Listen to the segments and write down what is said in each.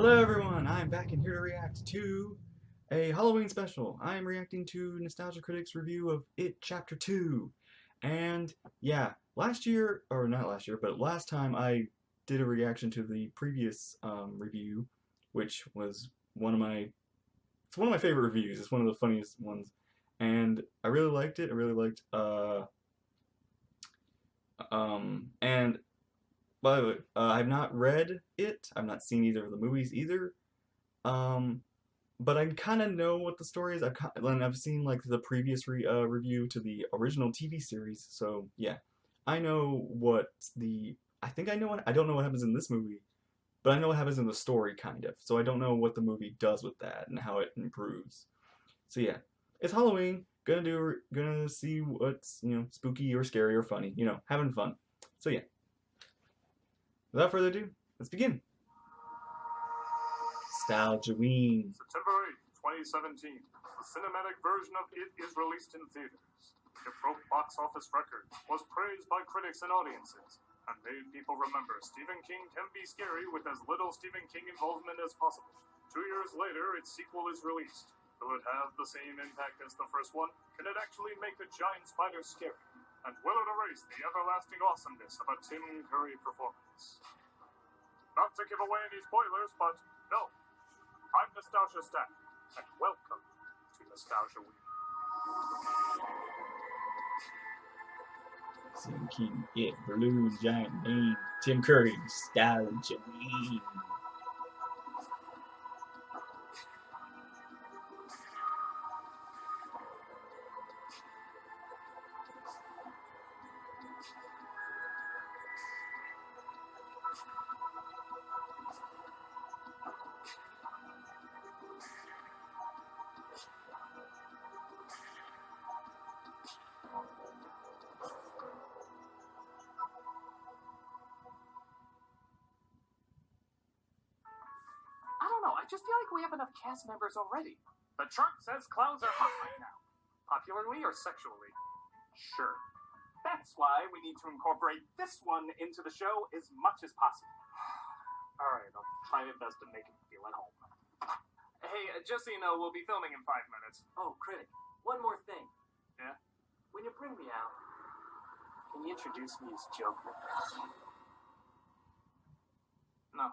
Hello everyone, I'm back in here to react to a Halloween special. I am reacting to Nostalgia Critic's review of It Chapter 2. And yeah, last year, or not last year, but last time I did a reaction to the previous review, which was it's one of my favorite reviews. It's one of the funniest ones. And I really liked it. I really liked, and by the way, I have not read it. I've not seen either of the movies either. But I kind of know what the story is. I've seen like the previous review to the original TV series. So yeah, I know what the. I think I know what. I don't know what happens in this movie, but I know what happens in the story kind of. So I don't know what the movie does with that and how it improves. So yeah, it's Halloween. Gonna see what's spooky or scary or funny. Having fun. So yeah. Without further ado, let's begin. Nostalgia-ween. September 8th, 2017. The cinematic version of It is released in theaters. It broke box office records, was praised by critics and audiences, and made people remember Stephen King can be scary with as little Stephen King involvement as possible. 2 years later, its sequel is released. Will it have the same impact as the first one? Can it actually make a giant spider scary? And will it erase the everlasting awesomeness of a Tim Curry performance? Not to give away any spoilers, but no. I'm Nostalgia Stan, and welcome to Nostalgia Week. Stephen King, It, Balloon, Giant Name, Tim Curry, Nostalgia-ween. I just feel like we have enough cast members already. The chart says clowns are hot right now. Popularly or sexually? Sure. That's why we need to incorporate this one into the show as much as possible. Alright, I'll try my best to make him feel at home. Hey, just so you know, we'll be filming in 5 minutes. Oh, Critic, one more thing. Yeah? When you bring me out, can you introduce me as Joker? No.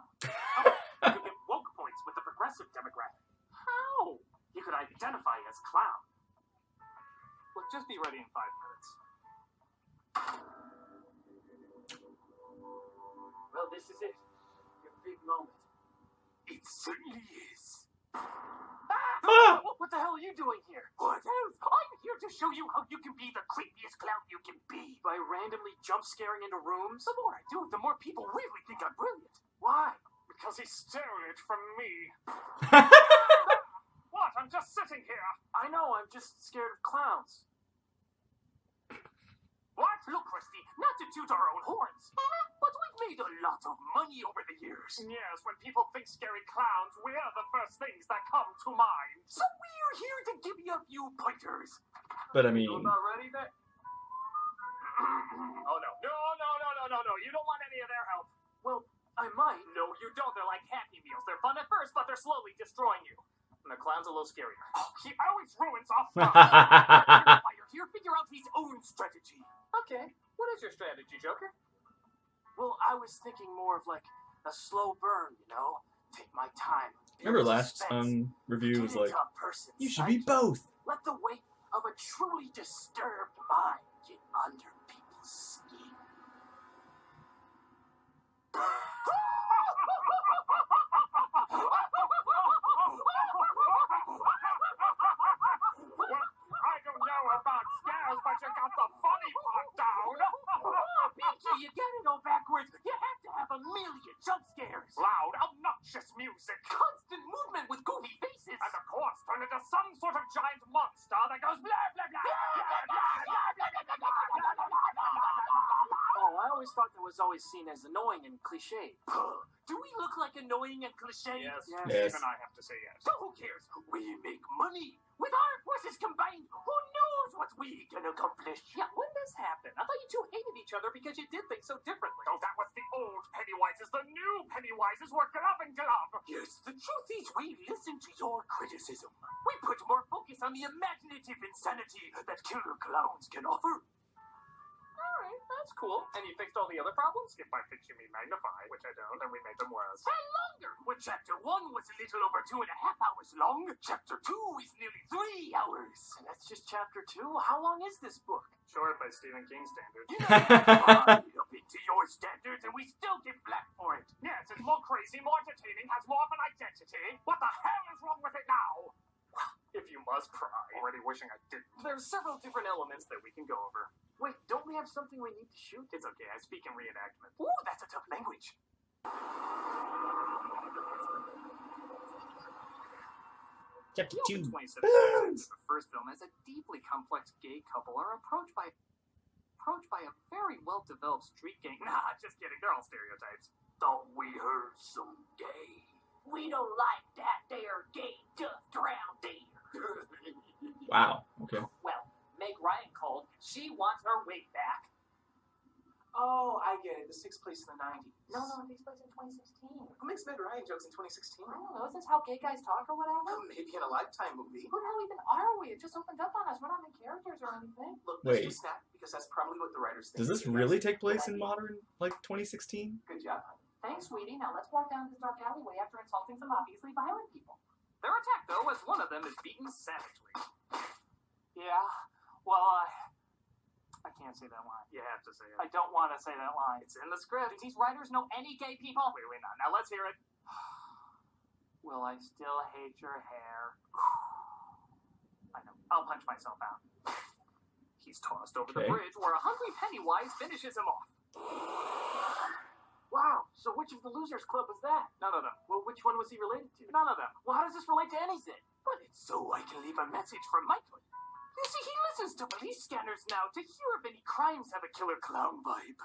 You get woke points with the progressive demographic. How? You could identify as clown. Look, just be ready in 5 minutes. Well, this is it. Your big moment. It certainly is. Ah! What the hell are you doing here? What else? I'm here to show you how you can be the creepiest clown you can be. By randomly jump scaring into rooms? The more I do, the more people really think I'm brilliant. Why? Because he stole it from me. What? I'm just sitting here. I know, I'm just scared of clowns. What? Look, Christy, not to toot our own horns, but we've made a lot of money over the years. Yes, when people think scary clowns, we're the first things that come to mind. So we're here to give you a few pointers. But I mean, You about ready, Vic? Oh, no. No. You don't want any of their help. Well, I might. No, you don't. They're like Happy Meals. They're fun at first, but they're slowly destroying you. And the clown's a little scarier. Oh, he always ruins off fire. Here, figure out his own strategy. Okay. What is your strategy, Joker? Well, I was thinking more of like a slow burn, you know? Take my time. remember Build last suspense. review was Get like, into a person's you should be psyche. both. Let the weight of a truly disturbed mind get under people's skin. I don't know about scares, but you got the funny part down. Pinky, you gotta go backwards. You have to have a million jump scares. Loud, obnoxious music. Constant movement with goofy faces. And of course, turn into some sort of giant monster that goes blah, blah, blah. Oh, I always thought there was always seen as annoying and cliche. Do we look like annoying and cliche? Yes. Yes. Even I have to say yes. So who cares? We make money. With our forces combined, who knows what we can accomplish? Yeah, when this happened, I thought you two hated each other because you did things so differently. Oh, that was the old Pennywises. The new Pennywises were glove and glove. Yes, the truth is we listen to your criticism. We put more focus on the imaginative insanity that killer clowns can offer. Alright, that's cool. And you fixed all the other problems? If by fix you mean magnify, which I don't, and we made them worse. And longer! When Chapter 1 was a little over 2.5 hours long, Chapter 2 is nearly 3 hours. And that's just Chapter 2? How long is this book? Short by Stephen King standards. You know, up into your standards and we still get black for it. Yes, it's more crazy, more entertaining, has more of an identity. What the hell is wrong with it now? If you must pry. Already wishing I didn't. There's several different elements that we can go over. Wait, don't we have something we need to shoot? It's okay, I speak in reenactment. Ooh, that's a tough language. Chapter The 2. 27 the first film as a deeply complex gay couple are approached by a very well-developed street gang. Nah, just kidding. They're all stereotypes. Thought we heard some gay. We don't like that there gay dust around there. Wow. Okay. Well, Meg Ryan called. She wants her wig back. Oh, I get it. This takes place in the 90s. No, it takes place in 2016. Who makes Meg Ryan jokes in 2016? I don't know. Is this how gay guys talk or whatever? Maybe in a Lifetime movie. Who the hell even are we? It just opened up on us. We're not main characters or anything. Look, Wait. let's just snap because that's probably what the writers think. Does this really take place in modern, like 2016? Good job, honey. Thanks, sweetie. Now let's walk down this dark alleyway after insulting some obviously violent people. They're attacked, though, as one of them is beaten savagely. Yeah, well, I can't say that line. You have to say it. I don't want to say that line. It's in the script. Do these writers know any gay people? Clearly not. Now let's hear it. Will I still hate your hair? I know. I'll punch myself out. He's tossed over the Okay. bridge where a hungry Pennywise finishes him off. Wow, so which of the Losers Club was that? None of them. Well, which one was he related to? None of them. Well, how does this relate to anything? But it's so I can leave a message from Michael. You see, he listens to police scanners now to hear if any crimes have a killer clown vibe.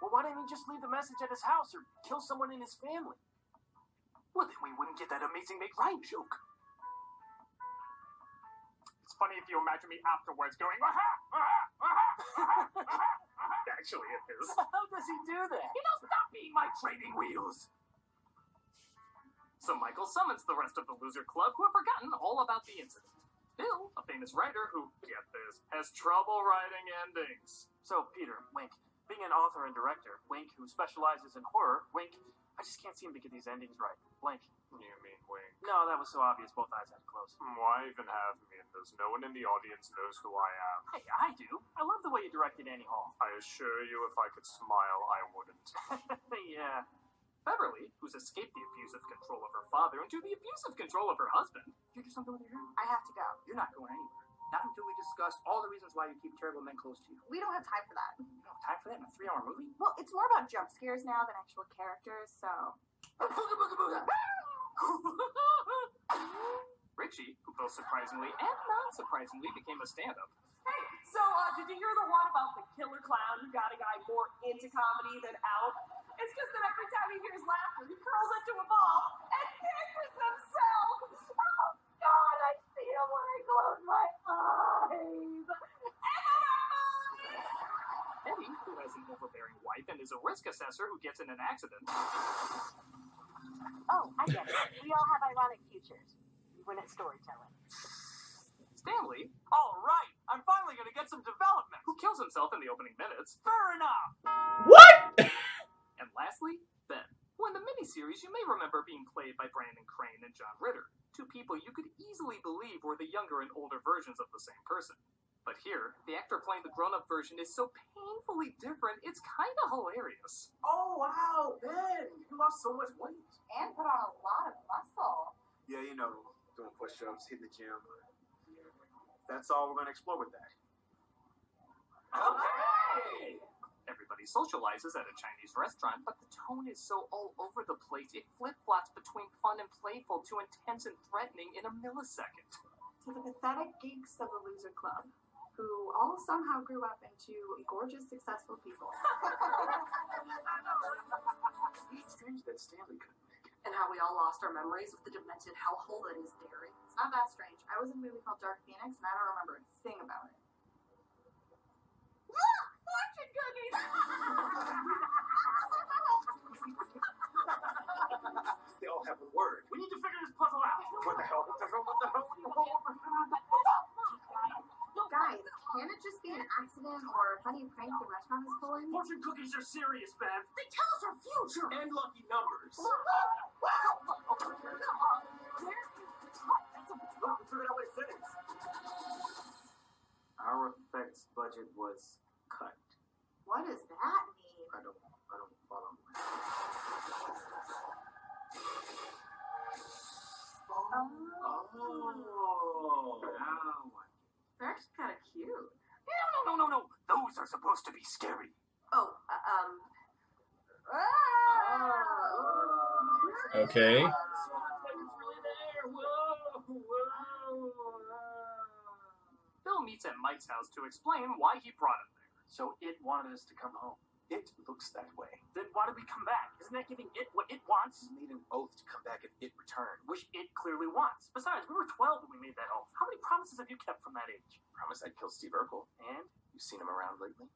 Well, why didn't he just leave the message at his house or kill someone in his family? Well, then we wouldn't get that amazing Meg Ryan joke. It's funny if you imagine me afterwards going, aha, aha, aha, aha, aha, aha. Actually, it is. How does he do that? You know, stop being my training wheels. So Michael summons the rest of the Loser Club who have forgotten all about the incident. Bill, a famous writer who, get this, has trouble writing endings. So, Peter, Wink, being an author and director, Wink, who specializes in horror, Wink, I just can't seem to get these endings right. Blank. You mean wink? No, that was so obvious both eyes had to close. Why even have me in this? No one in the audience knows who I am. Hey, I do. I love the way you directed Annie Hall. I assure you, if I could smile, I wouldn't. Yeah. Beverly, who's escaped the abusive control of her father into the abusive control of her husband. Did you do something with your hair? I have to go. You're not going anywhere. Not until we discuss all the reasons why you keep terrible men close to you. We don't have time for that. You don't have time for that in a 3-hour movie? Well, it's more about jump scares now than actual characters, so. Booga booga booga! Richie, who both surprisingly and not surprisingly became a stand-up. Hey, so did you hear the one about the killer clown who got a guy more into comedy than out? It's just that every time he hears laughter, he curls into a ball and pisses himself. Oh God, I see him when I close my eyes. Eddie, who has an overbearing wife and is a risk assessor who gets in an accident. Oh, I get it. We all have ironic futures. Even at storytelling. Stanley, All right, I'm finally gonna get some development. who kills himself in the opening minutes. Fair enough. What? And lastly, Ben, who in the miniseries you may remember being played by Brandon Crane and John Ritter, two people you could easily believe were the younger and older versions of the same person. But here, the actor playing the grown-up version is so painfully different, it's kinda hilarious. Oh wow, Ben, you lost so much weight. And put on a lot of muscle. Yeah, you know, doing push-ups, hitting the gym. That's all we're gonna explore with that. Okay. Everybody socializes at a Chinese restaurant, but the tone is so all over the place, it flip-flops between fun and playful to intense and threatening in a millisecond. To the pathetic geeks of the Loser Club. who all somehow grew up into gorgeous, successful people. It's strange that Stanley couldn't make it. And how we all lost our memories of the demented hellhole that is Derry. It's not that strange. I was in a movie called Dark Phoenix, and I don't remember a thing about it. Look! Fortune cookies! They all have a word. We need to figure this puzzle out. What the hell? What the hell? What the hell? Guys, can it just be an accident or a funny prank the restaurant is pulling? Fortune cookies are serious, Bev. They tell us our future! And lucky numbers. Wow! Figured out what it says. Our effects budget was cut. What does that mean? I don't follow. Oh. They're actually kind of cute. No. Those are supposed to be scary. Oh, Okay. Bill meets at Mike's house to explain why he brought him there. So it wanted us to come home. It looks that way. Then why did we come back? Isn't that giving it what it wants? We made an oath to come back if it returned. Which it clearly wants. Besides, we were 12 when we made that oath. How many promises have you kept from that age? Promise I'd kill Steve Urkel. And You seen him around lately?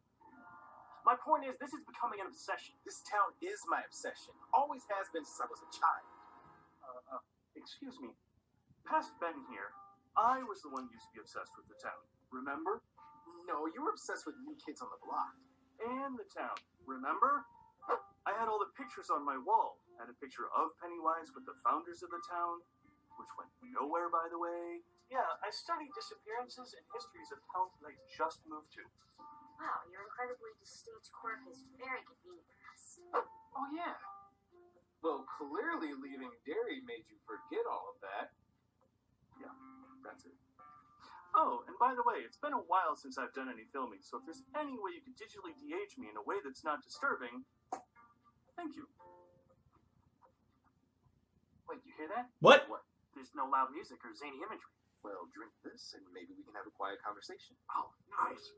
my point is, this is becoming an obsession. This town is my obsession. Always has been since I was a child. Excuse me. Past Ben here, I was the one who used to be obsessed with the town. Remember? No, you were obsessed with New Kids on the Block. And the town. Remember? I had all the pictures on my wall. I had a picture of Pennywise with the founders of the town, which went nowhere, by the way. Yeah, I studied disappearances and histories of towns that I just moved to. Wow, your incredibly distinct quirk is very convenient for us. Oh, yeah. Well, clearly leaving Derry made you forget all of that. Yeah, that's it. Oh, and by the way, it's been a while since I've done any filming, so if there's any way you could digitally de-age me in a way that's not disturbing, thank you. Wait, you hear that? What? There's no loud music or zany imagery. Well, drink this, and maybe we can have a quiet conversation. Oh, nice.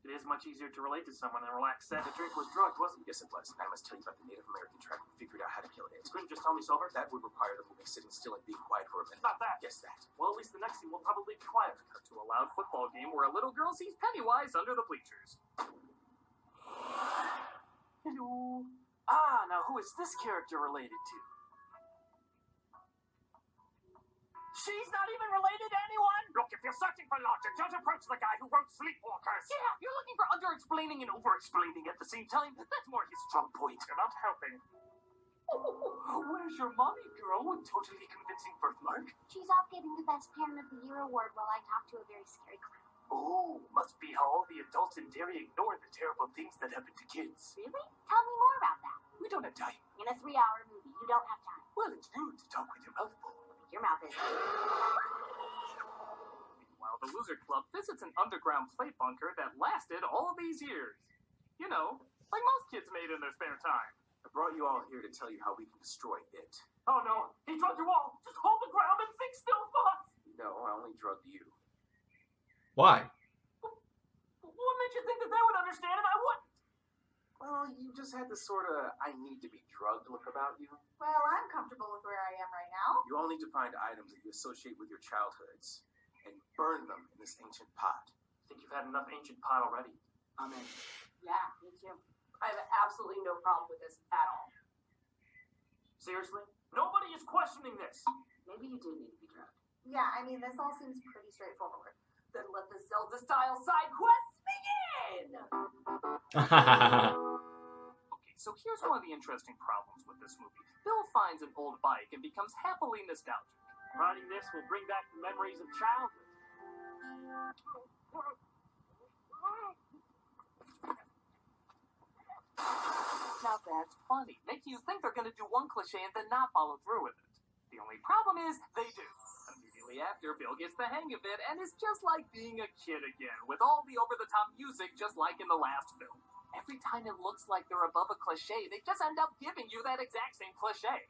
It is much easier to relate to someone than relax said the drink was drugged, wasn't it? Yes, it was. And I must tell you about the Native American tribe who figured out how to kill it. You couldn't just tell me sober? That would require the moving sitting still and being quiet for a minute. Not that. Yes, that. Well, at least the next scene will probably be quiet. Cut to a loud football game where a little girl sees Pennywise under the bleachers. Hello. Ah, now who is this character related to? She's not even related to anyone? Look, if you're searching for logic, just approach the guy who wrote Sleepwalkers. Yeah, you're looking for under-explaining and over-explaining at the same time. That's more his strong point. You're not helping. Where's your mommy, girl, with totally convincing birthmark? She's off getting the Best Parent of the Year award while I talk to a very scary clown. Oh, must be how all the adults in Derry ignore the terrible things that happen to kids. Really? Tell me more about that. We don't have time. In a 3-hour movie, you don't have time. Well, it's rude to talk with your mouth full. Your mouth is. Meanwhile, the Loser Club visits an underground plate bunker that lasted all these years. You know, like most kids made in their spare time. I brought you all here to tell you how we can destroy it. Oh no, he drugged you all! Just hold the ground and think still, thoughts! No, I only drugged you. Why? What made you think that they would understand and I wouldn't? Well, you just had this sort of I need to be drugged look about you. Well, I'm comfortable with where I am right now. You all need to find items that you associate with your childhoods and burn them in this ancient pot. I think you've had enough ancient pot already. I'm in. Yeah, me too. I have absolutely no problem with this at all. Seriously? Nobody is questioning this. Maybe you do need to be drugged. Yeah, I mean, this all seems pretty straightforward. Then let the Zelda-style side quests begin! Okay, so here's one of the interesting problems with this movie. Bill finds an old bike and becomes happily nostalgic. Riding this will bring back the memories of childhood. Now that's funny. Making you think they're going to do one cliche and then not follow through with it. The only problem is, they do. Immediately after, Bill gets the hang of it, and it's just like being a kid again, with all the over-the-top music just like in the last film. Every time it looks like they're above a cliche, they just end up giving you that exact same cliche.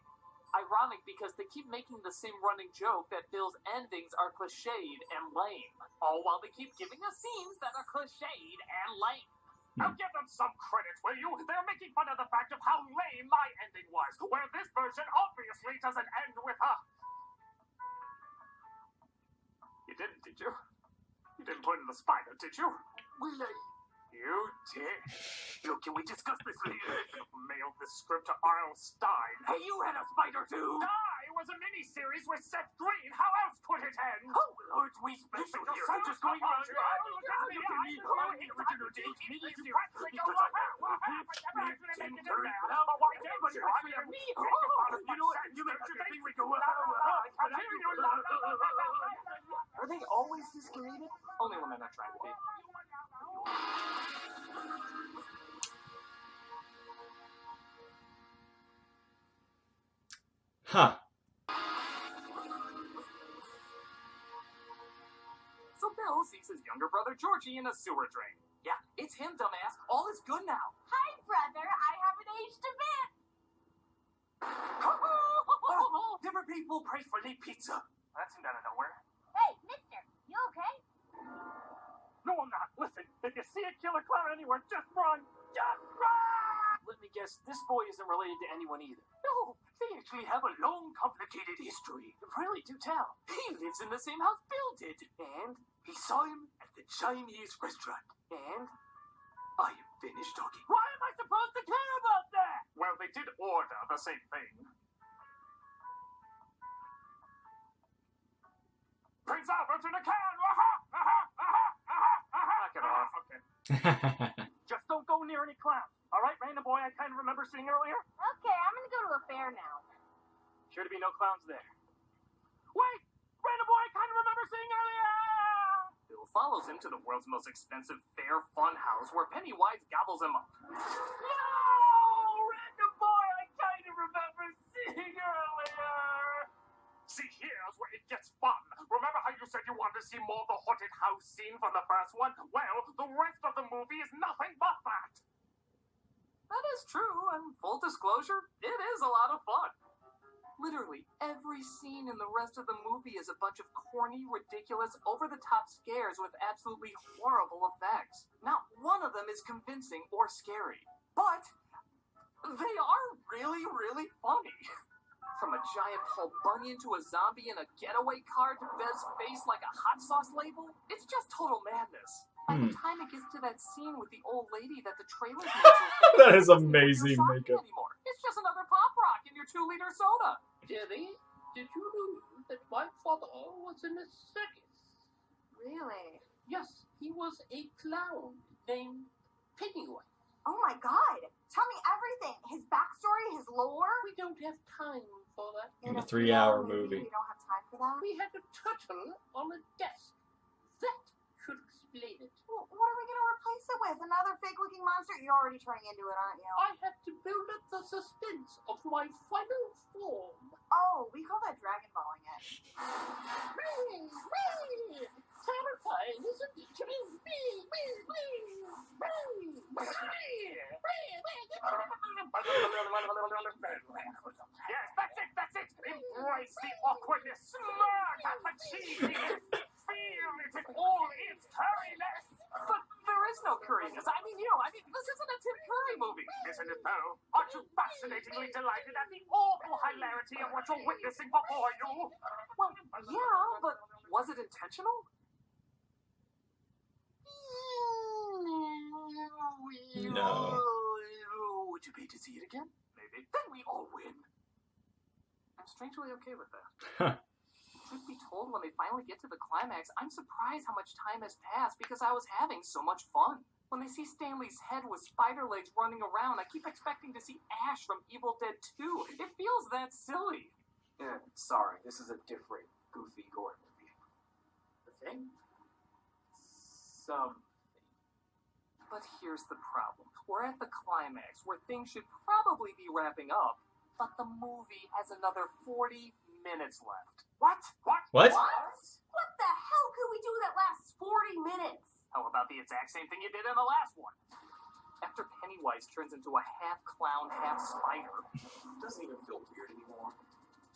ironic because they keep making the same running joke that Bill's endings are cliched and lame, all while they keep giving us scenes that are cliched and lame. Now give them some credit, will you? They're making fun of the fact of how lame my ending was, where this version obviously doesn't end with a... You didn't, did you? You didn't put in the spider, did you? Will I? You did. Look, can we discuss this later? Mailed this script to R.L. Stein. Hey, you had a spider too! It was a miniseries with Seth Green. How else could it end? Oh, aren't we special here? I'm just going around. Look at me. I'm the original James Means here. You know what? You make the thing we go. Are they always this creative? Only when they're not trying to be. Huh. So Bill sees his younger brother Georgie in a sewer drain. Yeah, it's him, dumbass. All is good now. Hi, brother. I haven't aged a bit. Different people pray for Lee Pizza. That seemed out of nowhere. Hey, mister. You okay? No, I'm not. Listen, if you see a killer clown anywhere, just run. Just run! Let me guess, this boy isn't related to anyone either. No, they actually have a long, complicated history. Really, do tell. He lives in the same house Bill did. And he saw him at the Chinese restaurant. And I am finished talking. Why am I supposed to care about that? Well, they did order the same thing. Prince Albert in a can! Knock it off. Okay. Just don't go near any clowns. All right, random boy I kind of remember seeing earlier? Okay, I'm gonna go to a fair now. Sure to be no clowns there. Wait! Random boy I kind of remember seeing earlier! Bill follows him to the world's most expensive fair fun house where Pennywise gobbles him up. No! Random boy I kind of remember seeing earlier! See, here's where it gets fun. Remember how you said you wanted to see more of the haunted house scene from the first one? Well, the rest of the movie is nothing but that. That is true, and full disclosure, it is a lot of fun. Literally, every scene in the rest of the movie is a bunch of corny, ridiculous, over-the-top scares with absolutely horrible effects. Not one of them is convincing or scary. But they are really, really funny. From a giant Paul Bunyan to a zombie in a getaway car to Bez's face like a hot sauce label, it's just total madness. By the time it gets to that scene with the old lady that the trailers made That is amazing makeup. anymore. It's just another pop rock in your 2-liter soda. Derry, did you know that my father was in a circus? Really? Yes, he was a clown named Pennywise. Oh my god! Tell me everything! His backstory, his lore? We don't have time for that. In a 3-hour movie. We don't have time for that? We had a turtle on a desk. That should explain it. Well, what are we gonna replace it with? Another fake-looking monster? You're already turning into it, aren't you? I had to build up the suspense of my final form. Oh, we call that Dragon Balling it. Terrifying, isn't it? Yes, that's it! Embrace the awkwardness, smirk at the cheesiness, feel it in all its curriness! But there is no curriness. I mean, this isn't a Tim Curry movie. Isn't it though? Aren't you fascinatingly delighted at the awful hilarity of what you're witnessing before you? Well, yeah, but was it intentional? No. Would you pay to see it again? Maybe. Then we all win. I'm strangely okay with that. Truth be told, when they finally get to the climax, I'm surprised how much time has passed because I was having so much fun. When they see Stanley's head with spider legs running around, I keep expecting to see Ash from Evil Dead 2. It feels that silly. Yeah, sorry, this is a different goofy gore movie. The thing? Something. But here's the problem. We're at the climax, where things should probably be wrapping up, but the movie has another 40 minutes left. What? What? What the hell could we do that lasts 40 minutes? How about the exact same thing you did in the last one? After Pennywise turns into a half clown, half spider. It doesn't even feel weird anymore.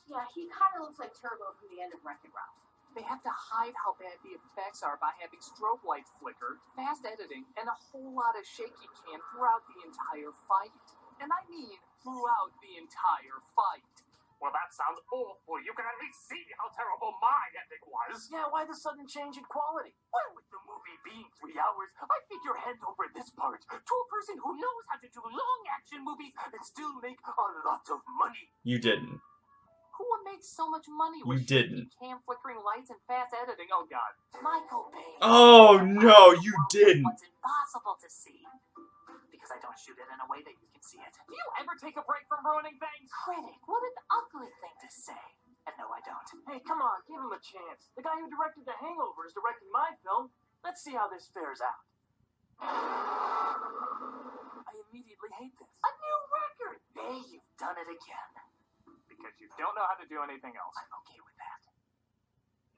Yeah, he kind of looks like Turbo from the end of Wreck-It Ralph. They have to hide how bad the effects are by having strobe lights flicker, fast editing, and a whole lot of shaky cam throughout the entire fight. And I mean throughout the entire fight. Well, that sounds awful. You can at least see how terrible my ending was. Yeah, why the sudden change in quality? Well, with the movie being 3 hours, I figure hand over this part to a person who knows how to do long action movies and still make a lot of money. You didn't. Who would make so much money You with didn't. cam flickering lights and fast editing? Oh god. Michael Bay. Oh no, you didn't. What's impossible to see. Because I don't shoot it in a way that you can see it. Do you ever take a break from ruining things? Critic, what an ugly thing to say. And no, I don't. Hey, come on, give him a chance. The guy who directed The Hangover is directing my film. Let's see how this fares out. I immediately hate this. A new record! Bay, you've done it again. Because you don't know how to do anything else. I'm okay with that.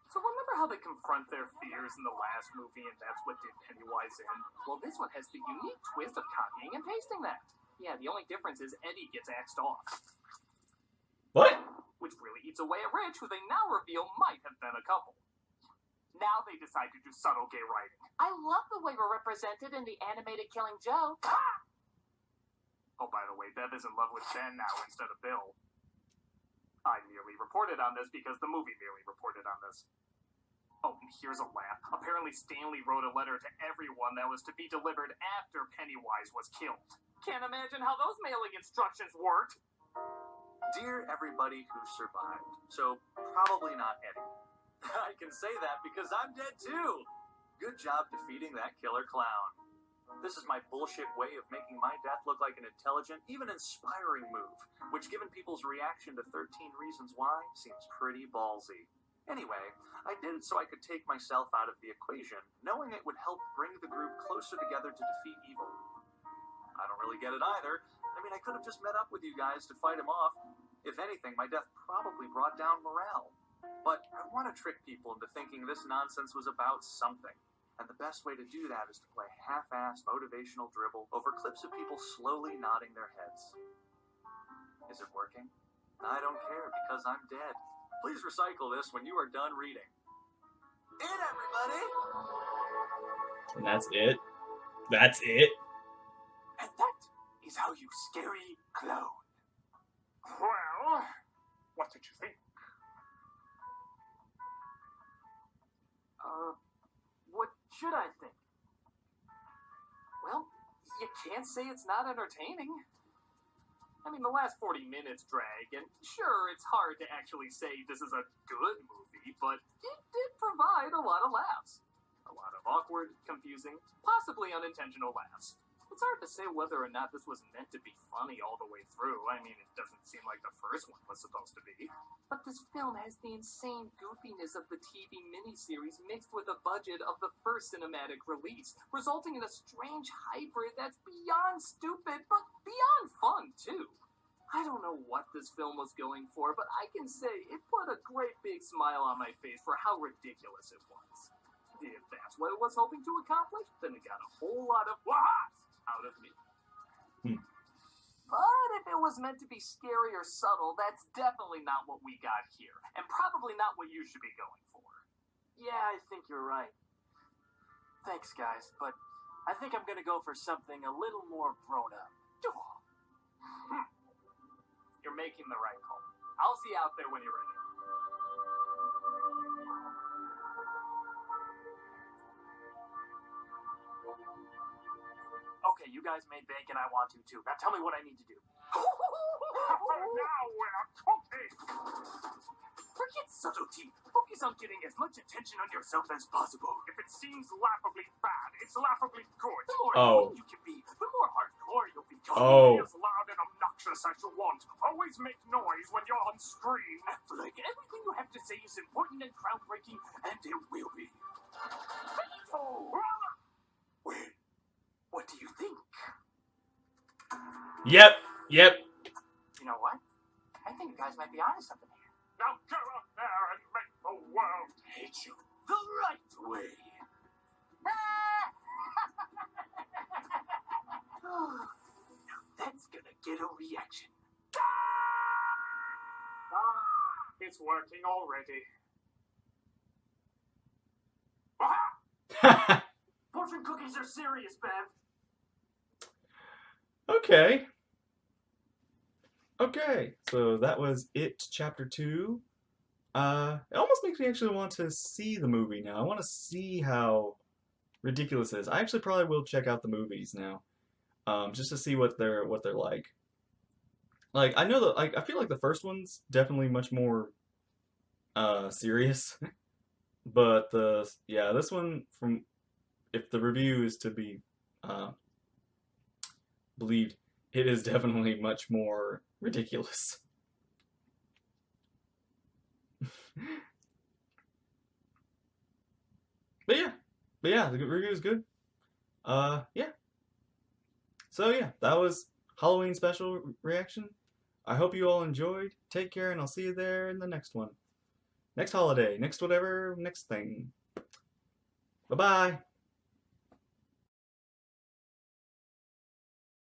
So remember how they confront their fears in the last movie and that's what did Pennywise in? Well, this one has the unique twist of copying and pasting that. Yeah, the only difference is Eddie gets axed off. What? Which really eats away at Rich, who they now reveal might have been a couple. Now they decide to do subtle gay writing. I love the way we're represented in the animated Killing Joe. Oh, by the way, Bev is in love with Ben now instead of Bill. I merely reported on this because the movie merely reported on this. Oh, and here's a laugh. Apparently Stanley wrote a letter to everyone that was to be delivered after Pennywise was killed. Can't imagine how those mailing instructions worked. Dear everybody who survived, so probably not Eddie. I can say that because I'm dead too. Good job defeating that killer clown. This is my bullshit way of making my death look like an intelligent, even inspiring move, which given people's reaction to 13 Reasons Why, seems pretty ballsy. Anyway, I did it so I could take myself out of the equation, knowing it would help bring the group closer together to defeat evil. I don't really get it either. I mean, I could have just met up with you guys to fight him off. If anything, my death probably brought down morale. But I want to trick people into thinking this nonsense was about something. And the best way to do that is to play half-assed motivational dribble over clips of people slowly nodding their heads. Is it working? I don't care because I'm dead. Please recycle this when you are done reading. In, everybody! And that's it? That's it? And that is how you scary clown. Well, what did you think? What should I think? Well, you can't say it's not entertaining. I mean, the last 40 minutes drag, and sure, it's hard to actually say this is a good movie, but it did provide a lot of laughs. A lot of awkward, confusing, possibly unintentional laughs. It's hard to say whether or not this was meant to be funny all the way through. I mean, it doesn't seem like the first one was supposed to be. But this film has the insane goofiness of the TV miniseries mixed with the budget of the first cinematic release, resulting in a strange hybrid that's beyond stupid, but beyond fun, too. I don't know what this film was going for, but I can say it put a great big smile on my face for how ridiculous it was. If that's what it was hoping to accomplish, then it got a whole lot of wahas out of me. But if it was meant to be scary or subtle, that's definitely not what we got here, and probably not what you should be going for. Yeah, I think you're right. Thanks, guys, but I think I'm gonna go for something a little more grown up. You're making the right call. I'll see you out there when you're ready. Okay, you guys made bank and I want to too. Now tell me what I need to do. Now we're talking! Forget subtlety. Focus on getting as much attention on yourself as possible. If it seems laughably bad, it's laughably good. The more Oh. important you can be, the more hardcore you'll become. Oh. Be as loud and obnoxious as you want. Always make noise when you're on screen. Like everything you have to say is important and groundbreaking, and it will be. Oh. Well, what do you think? Yep. You know what? I think you guys might be onto something here. Now go out there and make the world Hate you the right way. Now that's gonna get a reaction. It's working already. Fortune cookies are serious, Bev. Okay. Okay, so that was It Chapter 2. It almost makes me actually want to see the movie now. I want to see how ridiculous it is. I actually probably will check out the movies now, just to see what they're like. Like I know that I feel like the first one's definitely much more serious, but this one, from if the review is to be believed, it is definitely much more ridiculous. But yeah, the review is good. Yeah. So yeah, that was Halloween special reaction. I hope you all enjoyed. Take care, and I'll see you there in the next one. Next holiday, next whatever, next thing. Bye bye.